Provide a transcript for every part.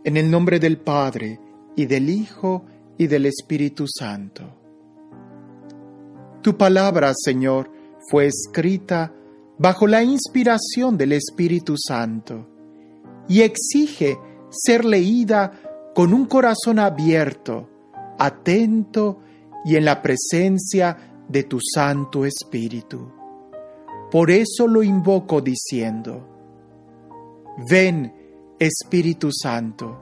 En el nombre del Padre, y del Hijo, y del Espíritu Santo. Tu palabra, Señor, fue escrita bajo la inspiración del Espíritu Santo y exige ser leída con un corazón abierto, atento y en la presencia de tu Santo Espíritu. Por eso lo invoco diciendo: ven, Espíritu Santo,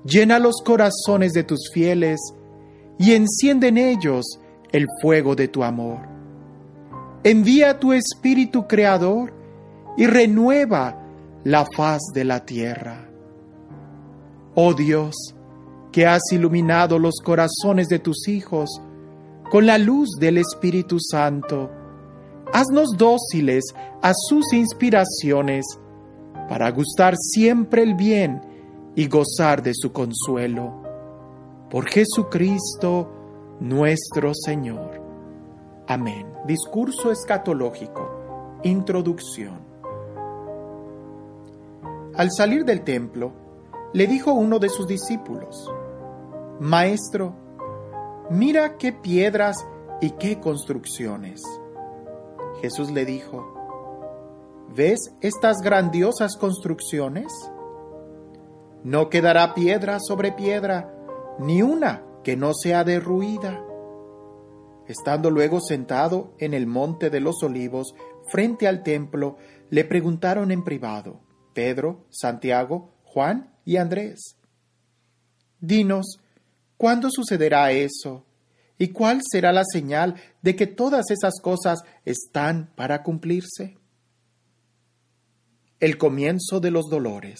llena los corazones de tus fieles y enciende en ellos el fuego de tu amor. Envía tu Espíritu Creador y renueva la faz de la tierra. Oh Dios, que has iluminado los corazones de tus hijos con la luz del Espíritu Santo, haznos dóciles a sus inspiraciones para gustar siempre el bien y gozar de su consuelo. Por Jesucristo nuestro Señor. Amén. Discurso escatológico. Introducción. Al salir del templo, le dijo uno de sus discípulos: Maestro, mira qué piedras y qué construcciones. Jesús le dijo: ¿ves estas grandiosas construcciones? No quedará piedra sobre piedra, ni una que no sea derruida. Estando luego sentado en el monte de los Olivos, frente al templo, le preguntaron en privado, Pedro, Santiago, Juan y Andrés: Dinos, ¿cuándo sucederá eso? ¿Y cuál será la señal de que todas esas cosas están para cumplirse? El comienzo de los dolores.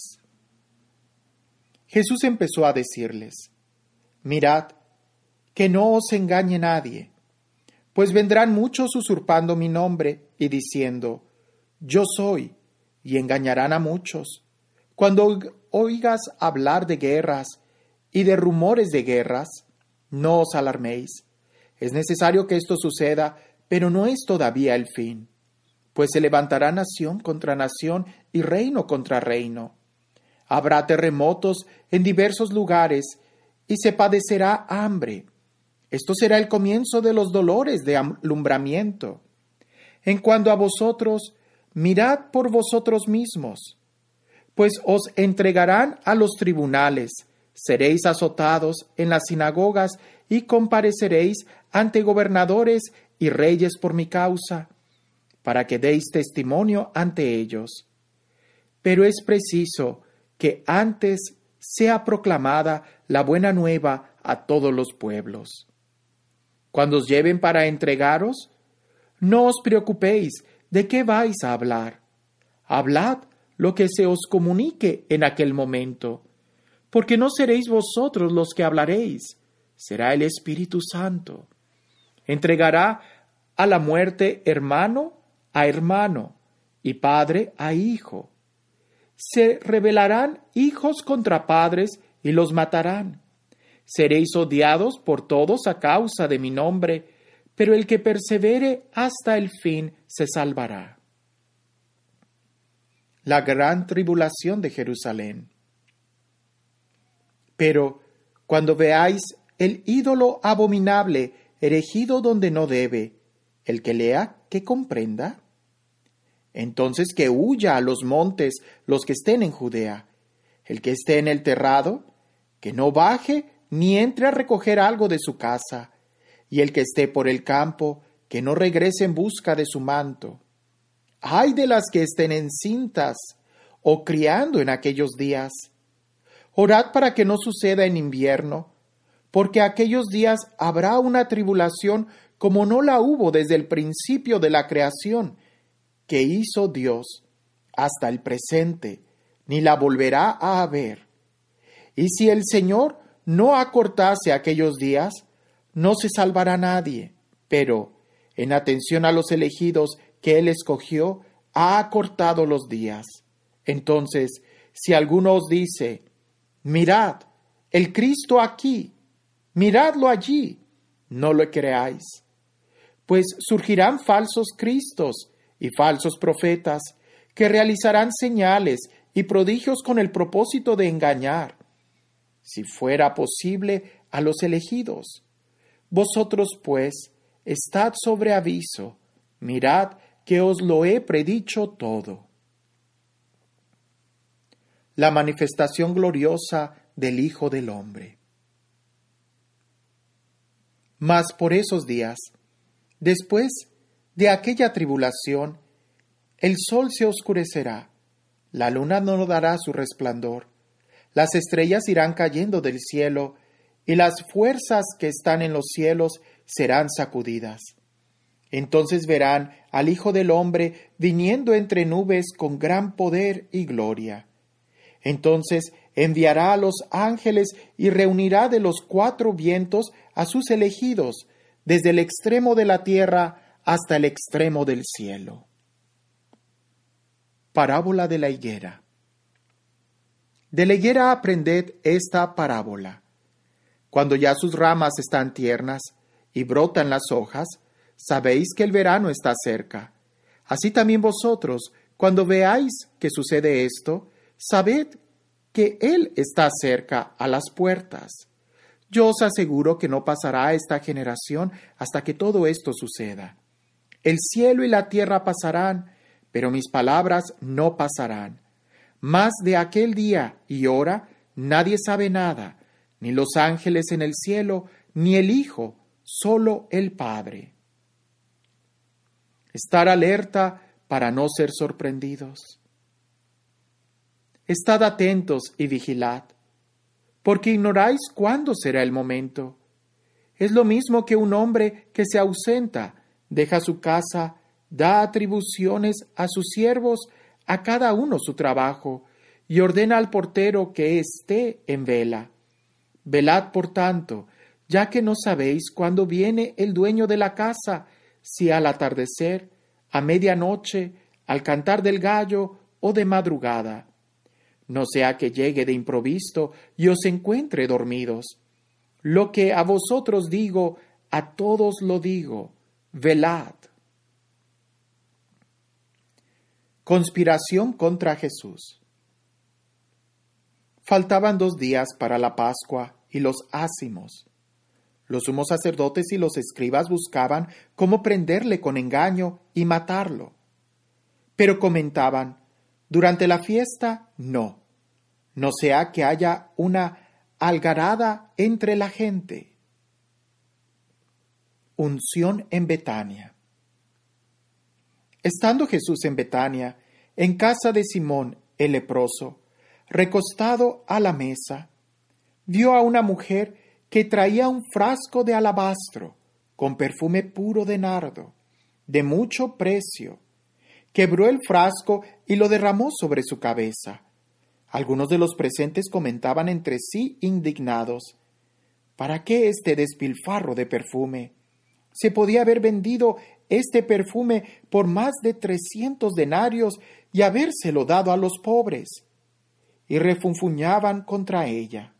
Jesús empezó a decirles: mirad, que no os engañe nadie, pues vendrán muchos usurpando mi nombre y diciendo: yo soy, y engañarán a muchos. Cuando oigas hablar de guerras y de rumores de guerras, no os alarméis. Es necesario que esto suceda, pero no es todavía el fin. Pues se levantará nación contra nación y reino contra reino. Habrá terremotos en diversos lugares y se padecerá hambre. Esto será el comienzo de los dolores de alumbramiento. En cuanto a vosotros, mirad por vosotros mismos, pues os entregarán a los tribunales, seréis azotados en las sinagogas y compareceréis ante gobernadores y reyes por mi causa, para que deis testimonio ante ellos. Pero es preciso que antes sea proclamada la buena nueva a todos los pueblos. Cuando os lleven para entregaros, no os preocupéis de qué vais a hablar. Hablad lo que se os comunique en aquel momento, porque no seréis vosotros los que hablaréis, será el Espíritu Santo. Entregará a la muerte hermano a hermano y padre a hijo. Se rebelarán hijos contra padres y los matarán. Seréis odiados por todos a causa de mi nombre, pero el que persevere hasta el fin se salvará. La gran tribulación de Jerusalén. Pero cuando veáis el ídolo abominable erigido donde no debe, el que lea, que comprenda. Entonces que huya a los montes los que estén en Judea. El que esté en el terrado, que no baje ni entre a recoger algo de su casa, y el que esté por el campo, que no regrese en busca de su manto. ¡Ay de las que estén encintas o criando en aquellos días! Orad para que no suceda en invierno, porque aquellos días habrá una tribulación como no la hubo desde el principio de la creación que hizo Dios hasta el presente, ni la volverá a haber. Y si el Señor no acortase aquellos días, no se salvará nadie, pero, en atención a los elegidos que Él escogió, ha acortado los días. Entonces, si alguno os dice: mirad, el Cristo aquí, miradlo allí, no lo creáis. Pues surgirán falsos cristos y falsos profetas, que realizarán señales y prodigios con el propósito de engañar, si fuera posible, a los elegidos. Vosotros, pues, estad sobre aviso, mirad que os lo he predicho todo. La manifestación gloriosa del Hijo del Hombre. Mas por esos días, después de aquella tribulación, el sol se oscurecerá, la luna no dará su resplandor, las estrellas irán cayendo del cielo, y las fuerzas que están en los cielos serán sacudidas. Entonces verán al Hijo del Hombre viniendo entre nubes con gran poder y gloria. Entonces enviará a los ángeles y reunirá de los cuatro vientos a sus elegidos, desde el extremo de la tierra hasta el extremo del cielo. Parábola de la higuera. De la higuera aprended esta parábola. Cuando ya sus ramas están tiernas y brotan las hojas, sabéis que el verano está cerca. Así también vosotros, cuando veáis que sucede esto, sabed que Él está cerca a las puertas. Yo os aseguro que no pasará esta generación hasta que todo esto suceda. El cielo y la tierra pasarán, pero mis palabras no pasarán. Mas de aquel día y hora nadie sabe nada, ni los ángeles en el cielo, ni el Hijo, solo el Padre. Estar alerta para no ser sorprendidos. Estad atentos y vigilad, porque ignoráis cuándo será el momento. Es lo mismo que un hombre que se ausenta, deja su casa, da atribuciones a sus siervos, a cada uno su trabajo, y ordena al portero que esté en vela. Velad, por tanto, ya que no sabéis cuándo viene el dueño de la casa, si al atardecer, a medianoche, al cantar del gallo o de madrugada. No sea que llegue de improviso y os encuentre dormidos. Lo que a vosotros digo, a todos lo digo, velad. Conspiración contra Jesús. Faltaban 2 días para la Pascua y los ácimos. Los sumos sacerdotes y los escribas buscaban cómo prenderle con engaño y matarlo. Pero comentaban, durante la fiesta, no sea que haya una algarada entre la gente. Unción en Betania. Estando Jesús en Betania, en casa de Simón el leproso, recostado a la mesa, vio a una mujer que traía un frasco de alabastro con perfume puro de nardo, de mucho precio. Quebró el frasco y lo derramó sobre su cabeza. Algunos de los presentes comentaban entre sí indignados: ¿para qué este despilfarro de perfume? Se podía haber vendido este perfume por más de 300 denarios y habérselo dado a los pobres. Y refunfuñaban contra ella.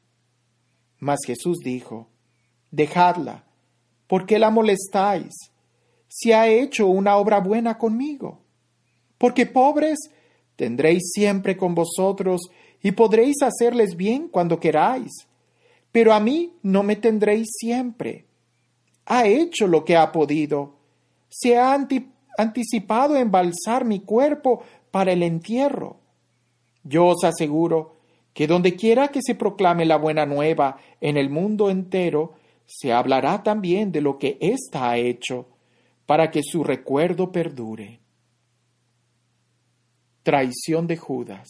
Mas Jesús dijo: dejadla, ¿por qué la molestáis? Si ha hecho una obra buena conmigo. Porque pobres tendréis siempre con vosotros y podréis hacerles bien cuando queráis, pero a mí no me tendréis siempre. Ha hecho lo que ha podido. Se ha anticipado embalsar mi cuerpo para el entierro. Yo os aseguro que donde quiera que se proclame la buena nueva en el mundo entero, se hablará también de lo que ésta ha hecho, para que su recuerdo perdure. Traición de Judas.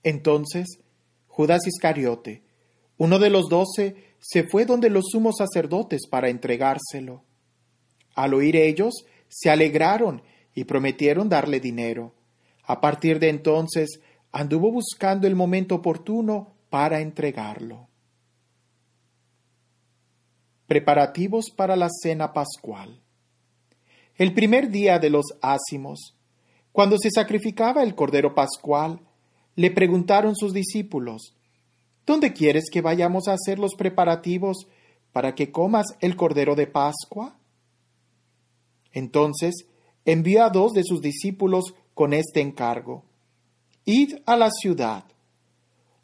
Entonces, Judas Iscariote, uno de los 12, se fue donde los sumos sacerdotes para entregárselo. Al oír ellos, se alegraron y prometieron darle dinero. A partir de entonces, anduvo buscando el momento oportuno para entregarlo. Preparativos para la cena pascual. El primer día de los ácimos, cuando se sacrificaba el cordero pascual, le preguntaron sus discípulos: ¿dónde quieres que vayamos a hacer los preparativos para que comas el cordero de Pascua? Entonces envió a 2 de sus discípulos con este encargo: id a la ciudad.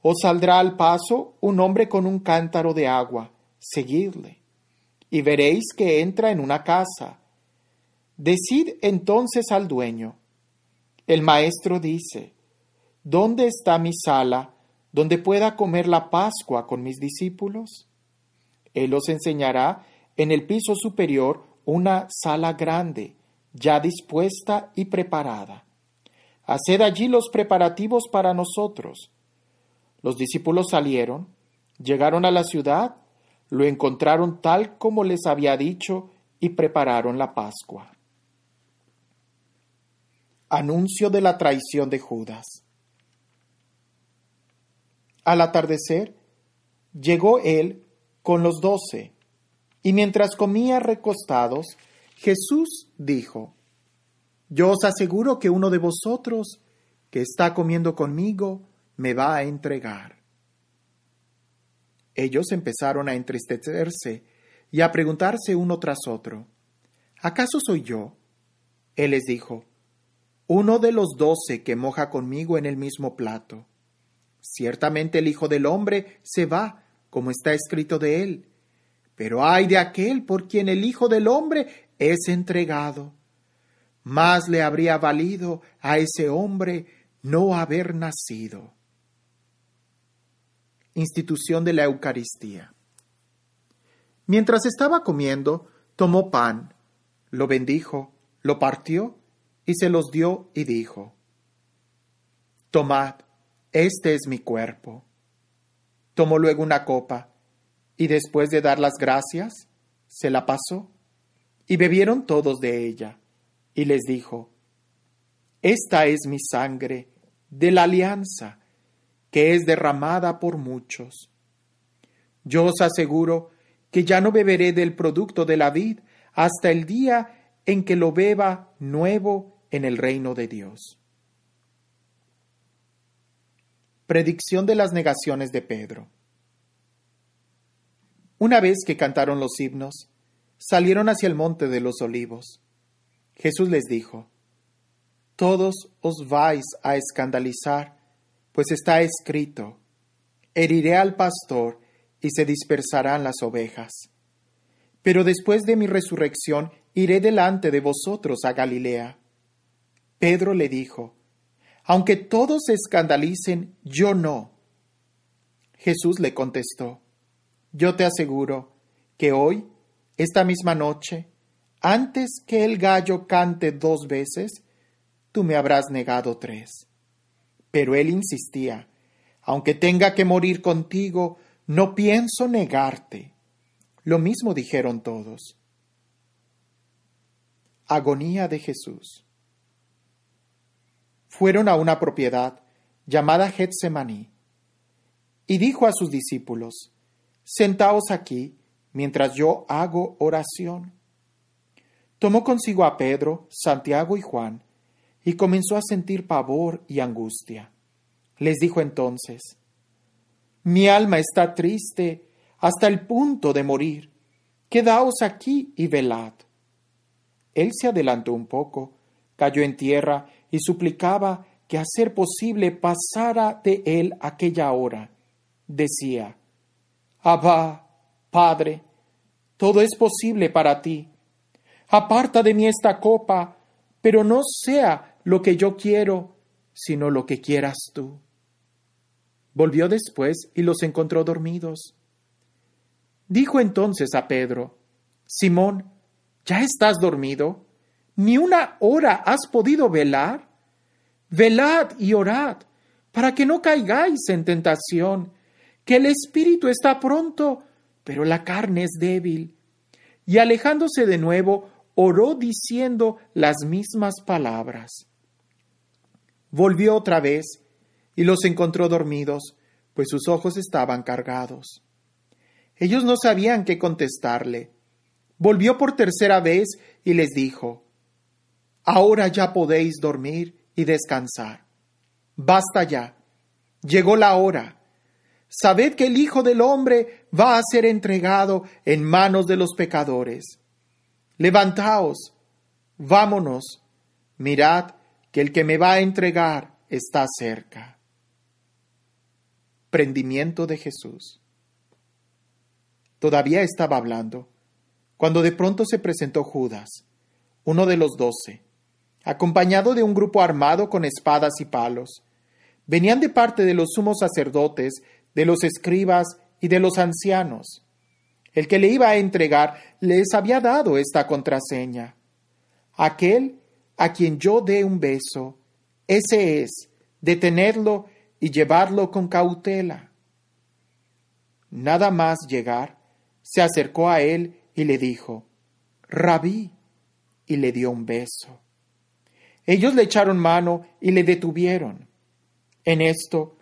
Os saldrá al paso un hombre con un cántaro de agua, seguidle, y veréis que entra en una casa. Decid entonces al dueño: el maestro dice, ¿dónde está mi sala donde pueda comer la Pascua con mis discípulos? Él os enseñará en el piso superior una sala grande, ya dispuesta y preparada. Haced allí los preparativos para nosotros. Los discípulos salieron, llegaron a la ciudad, lo encontraron tal como les había dicho y prepararon la Pascua. Anuncio de la traición de Judas. Al atardecer, llegó él con los 12, y mientras comía recostados, Jesús dijo: Yo os aseguro que uno de vosotros, que está comiendo conmigo, me va a entregar. Ellos empezaron a entristecerse y a preguntarse uno tras otro: ¿acaso soy yo? Él les dijo: uno de los 12 que moja conmigo en el mismo plato. Ciertamente el Hijo del Hombre se va, como está escrito de él, pero ay de aquel por quien el Hijo del Hombre es entregado. Más le habría valido a ese hombre no haber nacido. Institución de la Eucaristía. Mientras estaba comiendo, tomó pan, lo bendijo, lo partió y se los dio y dijo: Tomad, este es mi cuerpo. Tomó luego una copa y después de dar las gracias, se la pasó y bebieron todos de ella. Y les dijo: Esta es mi sangre de la alianza, que es derramada por muchos. Yo os aseguro que ya no beberé del producto de la vid hasta el día en que lo beba nuevo en el reino de Dios. Predicción de las negaciones de Pedro. Una vez que cantaron los himnos, salieron hacia el monte de los olivos. Jesús les dijo: Todos os vais a escandalizar, pues está escrito: heriré al pastor y se dispersarán las ovejas. Pero después de mi resurrección iré delante de vosotros a Galilea. Pedro le dijo: aunque todos se escandalicen, yo no. Jesús le contestó: yo te aseguro que hoy, esta misma noche, antes que el gallo cante 2 veces, tú me habrás negado 3. Pero él insistía: aunque tenga que morir contigo, no pienso negarte. Lo mismo dijeron todos. Agonía de Jesús. Fueron a una propiedad llamada Getsemaní, y dijo a sus discípulos: Sentaos aquí, mientras yo hago oración. Tomó consigo a Pedro, Santiago y Juan, y comenzó a sentir pavor y angustia. Les dijo entonces: mi alma está triste hasta el punto de morir. Quedaos aquí y velad. Él se adelantó un poco, cayó en tierra y suplicaba que a ser posible pasara de él aquella hora. Decía: Abba, Padre, todo es posible para ti. Aparta de mí esta copa, pero no sea lo que yo quiero, sino lo que quieras tú. Volvió después y los encontró dormidos. Dijo entonces a Pedro: Simón, ¿ya estás dormido? ¿Ni una hora has podido velar? Velad y orad, para que no caigáis en tentación, que el espíritu está pronto, pero la carne es débil. Y alejándose de nuevo, oró diciendo las mismas palabras. Volvió otra vez y los encontró dormidos, pues sus ojos estaban cargados. Ellos no sabían qué contestarle. Volvió por tercera vez y les dijo: ahora ya podéis dormir y descansar. Basta ya, llegó la hora. Sabed que el Hijo del Hombre va a ser entregado en manos de los pecadores. Levantaos, vámonos, mirad que el que me va a entregar está cerca. prendimiento de Jesús. Todavía estaba hablando, cuando de pronto se presentó Judas, uno de los 12, acompañado de un grupo armado con espadas y palos. Venían de parte de los sumos sacerdotes, de los escribas y de los ancianos. El que le iba a entregar les había dado esta contraseña: aquel a quien yo dé un beso, ese es, detenerlo y llevarlo con cautela. Nada más llegar, se acercó a él y le dijo: Rabí, y le dio un beso. Ellos le echaron mano y le detuvieron. En esto,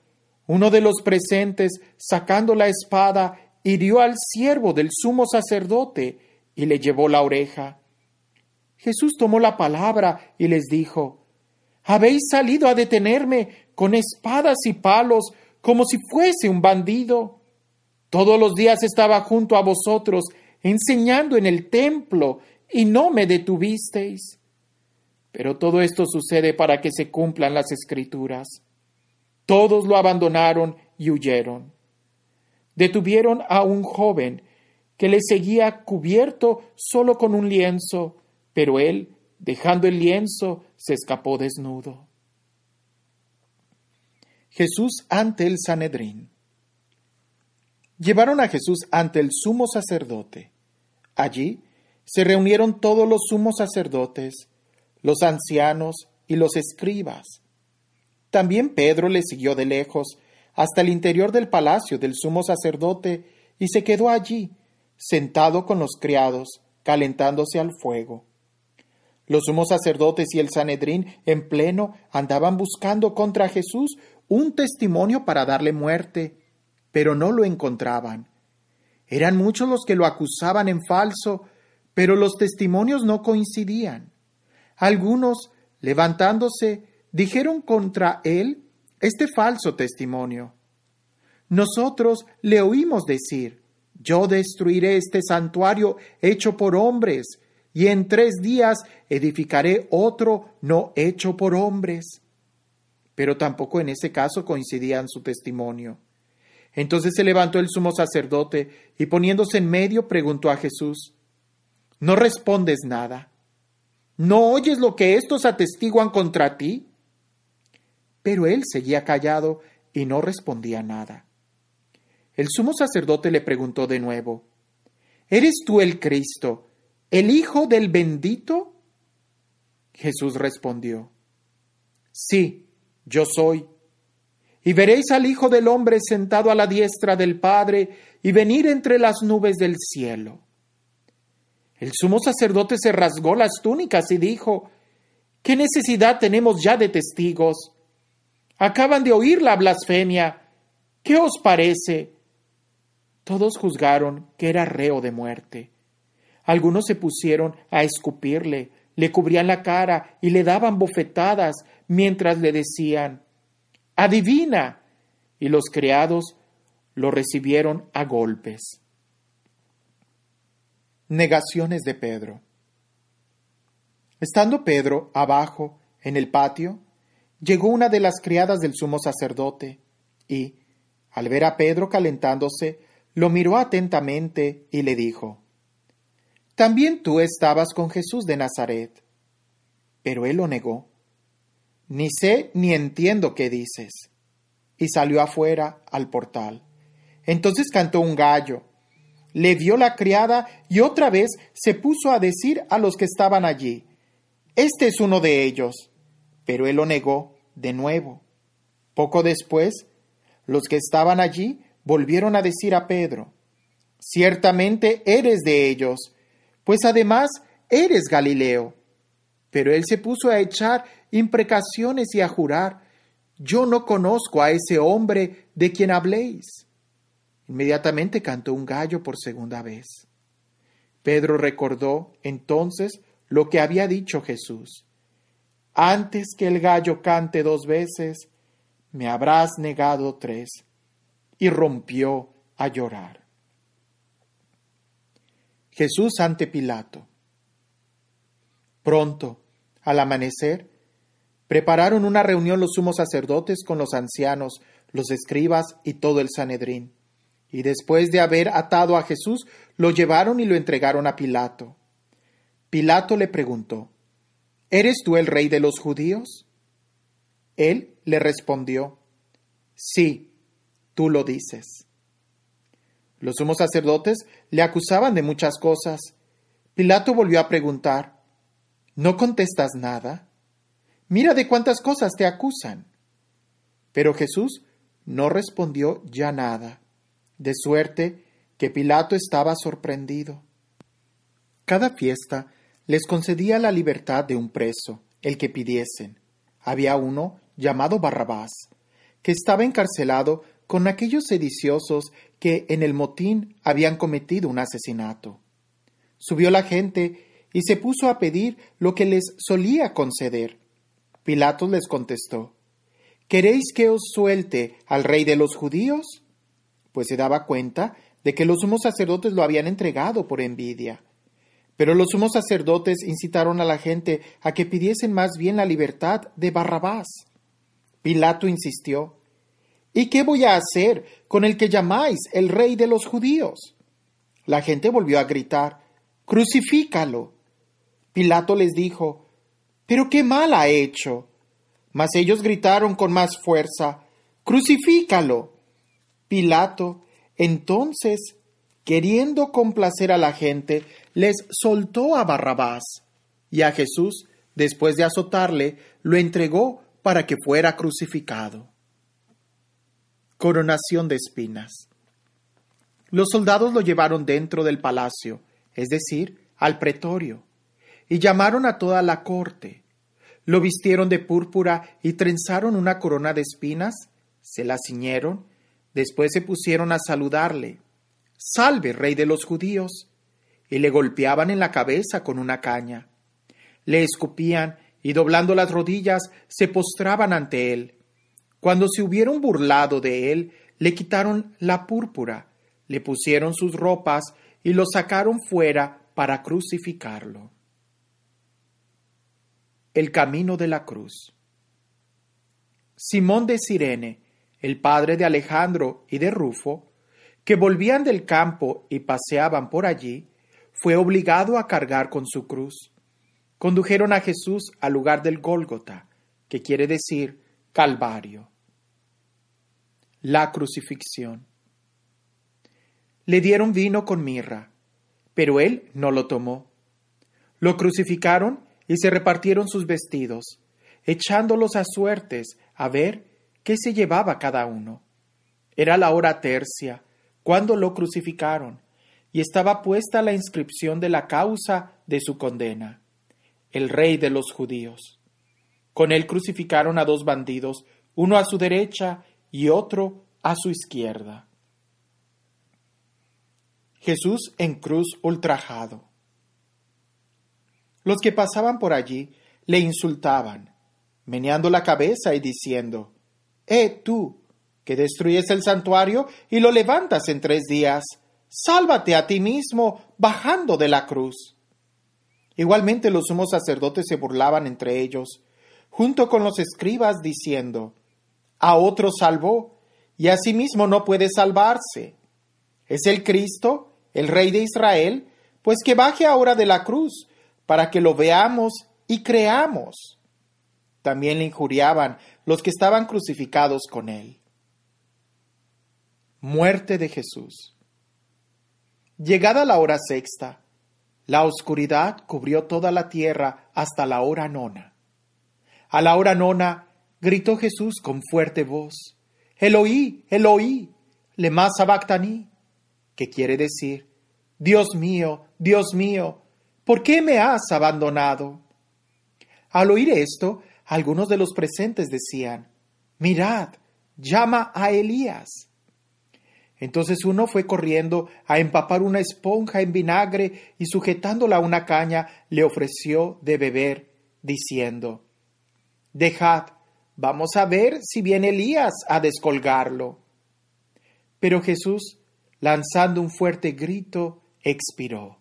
uno de los presentes, sacando la espada, hirió al siervo del sumo sacerdote y le llevó la oreja. Jesús tomó la palabra y les dijo: ¿Habéis salido a detenerme con espadas y palos como si fuese un bandido? Todos los días estaba junto a vosotros, enseñando en el templo, y no me detuvisteis. Pero todo esto sucede para que se cumplan las Escrituras. Todos lo abandonaron y huyeron. Detuvieron a un joven que le seguía cubierto solo con un lienzo, pero él, dejando el lienzo, se escapó desnudo. Jesús ante el Sanedrín. Llevaron a Jesús ante el sumo sacerdote. Allí se reunieron todos los sumos sacerdotes, los ancianos y los escribas. También Pedro le siguió de lejos hasta el interior del palacio del sumo sacerdote y se quedó allí, sentado con los criados, calentándose al fuego. Los sumos sacerdotes y el Sanedrín en pleno andaban buscando contra Jesús un testimonio para darle muerte, pero no lo encontraban. Eran muchos los que lo acusaban en falso, pero los testimonios no coincidían. Algunos, levantándose, dijeron contra él este falso testimonio: nosotros le oímos decir: yo destruiré este santuario hecho por hombres, y en 3 días edificaré otro no hecho por hombres. Pero tampoco en ese caso coincidían su testimonio. Entonces se levantó el sumo sacerdote y poniéndose en medio preguntó a Jesús: ¿no respondes nada? ¿No oyes lo que estos atestiguan contra ti? Pero él seguía callado y no respondía nada. El sumo sacerdote le preguntó de nuevo: ¿eres tú el Cristo, el Hijo del bendito? Jesús respondió: sí, yo soy. Y veréis al Hijo del hombre sentado a la diestra del Padre y venir entre las nubes del cielo. El sumo sacerdote se rasgó las túnicas y dijo: ¿qué necesidad tenemos ya de testigos? Acaban de oír la blasfemia. ¿Qué os parece? Todos juzgaron que era reo de muerte. Algunos se pusieron a escupirle, le cubrían la cara y le daban bofetadas mientras le decían: ¡adivina! Y los criados lo recibieron a golpes. Negaciones de Pedro. Estando Pedro abajo, en el patio, llegó una de las criadas del sumo sacerdote y, al ver a Pedro calentándose, lo miró atentamente y le dijo: «¿También tú estabas con Jesús de Nazaret?» Pero él lo negó. «Ni sé ni entiendo qué dices». Y salió afuera al portal. Entonces cantó un gallo. Le vio la criada y otra vez se puso a decir a los que estaban allí: «Este es uno de ellos». Pero él lo negó de nuevo. Poco después, los que estaban allí volvieron a decir a Pedro: «Ciertamente eres de ellos, pues además eres Galileo». Pero él se puso a echar imprecaciones y a jurar: «Yo no conozco a ese hombre de quien habléis». Inmediatamente cantó un gallo por segunda vez. Pedro recordó entonces lo que había dicho Jesús: «Antes que el gallo cante 2 veces, me habrás negado 3». Y rompió a llorar. Jesús ante Pilato. Pronto, al amanecer, prepararon una reunión los sumos sacerdotes con los ancianos, los escribas y todo el Sanedrín. Y después de haber atado a Jesús, lo llevaron y lo entregaron a Pilato. Pilato le preguntó: ¿Eres tú el rey de los judíos? Él le respondió: Sí, tú lo dices. Los sumos sacerdotes le acusaban de muchas cosas. Pilato volvió a preguntar: ¿No contestas nada? Mira de cuántas cosas te acusan. Pero Jesús no respondió ya nada, de suerte que Pilato estaba sorprendido. Cada fiesta les concedía la libertad de un preso, el que pidiesen. Había uno llamado Barrabás, que estaba encarcelado con aquellos sediciosos que en el motín habían cometido un asesinato. Subió la gente y se puso a pedir lo que les solía conceder. Pilato les contestó: ¿Queréis que os suelte al rey de los judíos? Pues se daba cuenta de que los sumos sacerdotes lo habían entregado por envidia. Pero los sumos sacerdotes incitaron a la gente a que pidiesen más bien la libertad de Barrabás. Pilato insistió: ¿Y qué voy a hacer con el que llamáis el rey de los judíos? La gente volvió a gritar: ¡Crucifícalo! Pilato les dijo: ¿Pero qué mal ha hecho? Mas ellos gritaron con más fuerza: ¡Crucifícalo! Pilato, entonces, queriendo complacer a la gente, les soltó a Barrabás, y a Jesús, después de azotarle, lo entregó para que fuera crucificado. Coronación de espinas. Los soldados lo llevaron dentro del palacio, es decir, al pretorio, y llamaron a toda la corte. Lo vistieron de púrpura y trenzaron una corona de espinas, se la ciñeron, después se pusieron a saludarle: «Salve, rey de los judíos», y le golpeaban en la cabeza con una caña. Le escupían y doblando las rodillas se postraban ante él. Cuando se hubieron burlado de él, le quitaron la púrpura, le pusieron sus ropas y lo sacaron fuera para crucificarlo. El camino de la cruz. Simón de Cirene, el padre de Alejandro y de Rufo, que volvían del campo y paseaban por allí, fue obligado a cargar con su cruz. Condujeron a Jesús al lugar del Gólgota, que quiere decir Calvario. La crucifixión. Le dieron vino con mirra, pero él no lo tomó. Lo crucificaron y se repartieron sus vestidos, echándolos a suertes a ver qué se llevaba cada uno. Era la hora tercia, cuando lo crucificaron, y estaba puesta la inscripción de la causa de su condena: el rey de los judíos. Con él crucificaron a dos bandidos, uno a su derecha y otro a su izquierda. Jesús en cruz ultrajado. Los que pasaban por allí le insultaban, meneando la cabeza y diciendo: tú, que destruyes el santuario y lo levantas en 3 días, sálvate a ti mismo bajando de la cruz. Igualmente los sumos sacerdotes se burlaban entre ellos, junto con los escribas, diciendo: a otro salvó, y a sí mismo no puede salvarse. ¿Es el Cristo, el Rey de Israel? Pues que baje ahora de la cruz, para que lo veamos y creamos. También le injuriaban los que estaban crucificados con él. Muerte de Jesús. Llegada la hora sexta, la oscuridad cubrió toda la tierra hasta la hora 9. A la hora 9 gritó Jesús con fuerte voz: Eloí, Eloí, lema sabactani, que quiere decir: Dios mío, ¿por qué me has abandonado? Al oír esto, algunos de los presentes decían: mirad, llama a Elías. Entonces uno fue corriendo a empapar una esponja en vinagre y sujetándola a una caña le ofreció de beber, diciendo: dejad, vamos a ver si viene Elías a descolgarlo. Pero Jesús, lanzando un fuerte grito, expiró.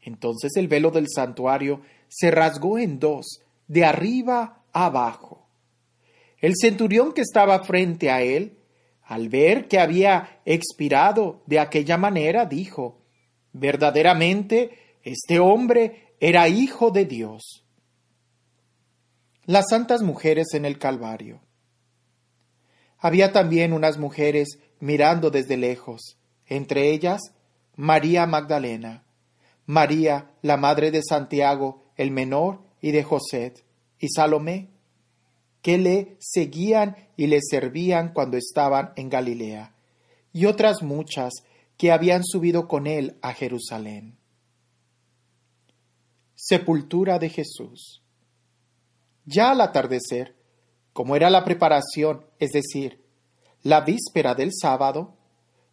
Entonces el velo del santuario se rasgó en 2, de arriba a abajo. El centurión que estaba frente a él, al ver que había expirado de aquella manera, dijo: verdaderamente este hombre era hijo de Dios. Las santas mujeres en el Calvario. Había también unas mujeres mirando desde lejos, entre ellas María Magdalena, María, la madre de Santiago, el menor, y de José, y Salomé, que le seguían y le servían cuando estaban en Galilea, y otras muchas que habían subido con él a Jerusalén. Sepultura de Jesús. Ya al atardecer, como era la preparación, es decir, la víspera del sábado,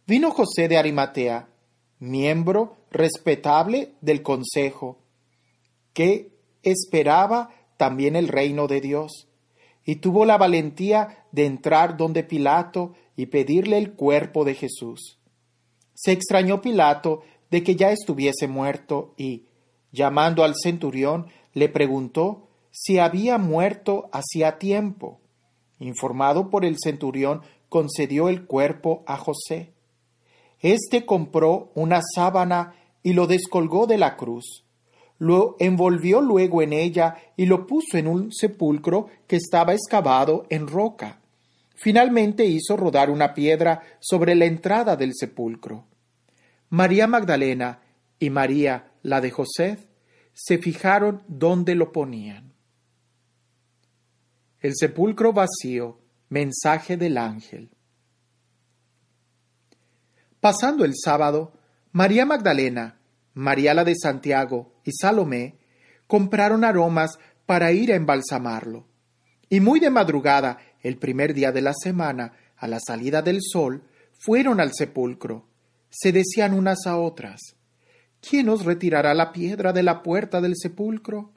vino José de Arimatea, miembro respetable del consejo, que esperaba también el reino de Dios, y tuvo la valentía de entrar donde Pilato y pedirle el cuerpo de Jesús. Se extrañó Pilato de que ya estuviese muerto y, llamando al centurión, le preguntó si había muerto hacía tiempo. Informado por el centurión, concedió el cuerpo a José. Este compró una sábana y lo descolgó de la cruz. Lo envolvió luego en ella y lo puso en un sepulcro que estaba excavado en roca. Finalmente hizo rodar una piedra sobre la entrada del sepulcro. María Magdalena y María, la de José, se fijaron dónde lo ponían. El sepulcro vacío, mensaje del ángel. Pasando el sábado, María Magdalena, María la de Santiago y Salomé compraron aromas para ir a embalsamarlo. Y muy de madrugada, el primer día de la semana, a la salida del sol, fueron al sepulcro. Se decían unas a otras: ¿quién nos retirará la piedra de la puerta del sepulcro?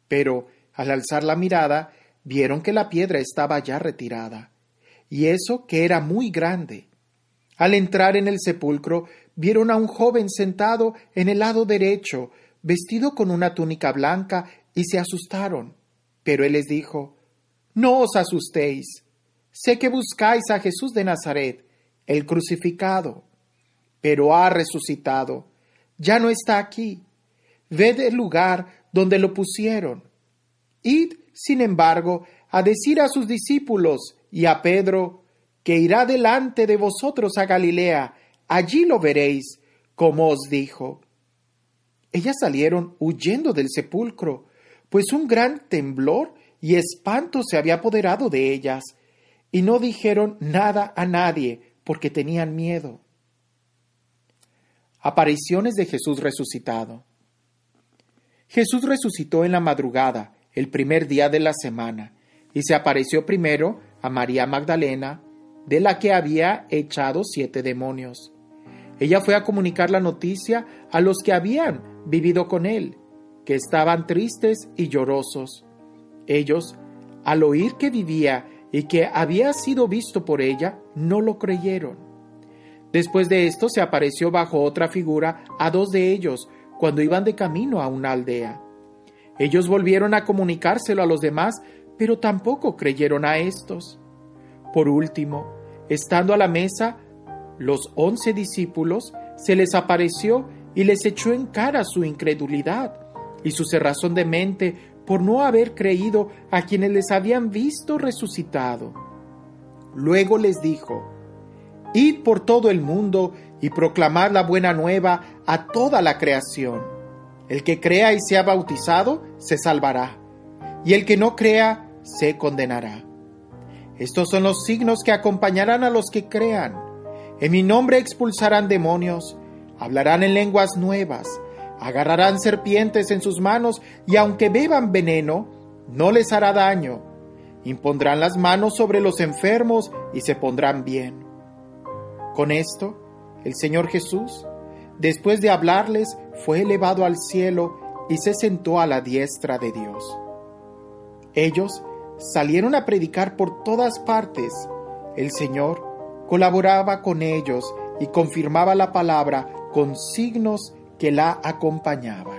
Pero, al alzar la mirada, vieron que la piedra estaba ya retirada, y eso que era muy grande. Al entrar en el sepulcro, vieron a un joven sentado en el lado derecho, vestido con una túnica blanca, y se asustaron. Pero él les dijo: no os asustéis. Sé que buscáis a Jesús de Nazaret, el crucificado. Pero ha resucitado. Ya no está aquí. Ved el lugar donde lo pusieron. Id, sin embargo, a decir a sus discípulos y a Pedro que irá delante de vosotros a Galilea. Allí lo veréis, como os dijo. Ellas salieron huyendo del sepulcro, pues un gran temblor y espanto se había apoderado de ellas, y no dijeron nada a nadie, porque tenían miedo. Apariciones de Jesús resucitado. Jesús resucitó en la madrugada, el primer día de la semana, y se apareció primero a María Magdalena, de la que había echado 7 demonios. Ella fue a comunicar la noticia a los que habían vivido con él, que estaban tristes y llorosos. Ellos, al oír que vivía y que había sido visto por ella, no lo creyeron. Después de esto se apareció bajo otra figura a 2 de ellos cuando iban de camino a una aldea. Ellos volvieron a comunicárselo a los demás, pero tampoco creyeron a estos. Por último, estando a la mesa, los 11 discípulos se les apareció y les echó en cara su incredulidad y su cerrazón de mente por no haber creído a quienes les habían visto resucitado. Luego les dijo: id por todo el mundo y proclamad la buena nueva a toda la creación. El que crea y sea bautizado se salvará, y el que no crea se condenará. Estos son los signos que acompañarán a los que crean. En mi nombre expulsarán demonios, hablarán en lenguas nuevas, agarrarán serpientes en sus manos, y aunque beban veneno, no les hará daño. Impondrán las manos sobre los enfermos y se pondrán bien. Con esto, el Señor Jesús, después de hablarles, fue elevado al cielo y se sentó a la diestra de Dios. Ellos salieron a predicar por todas partes. El Señor colaboraba con ellos y confirmaba la palabra con signos que la acompañaban.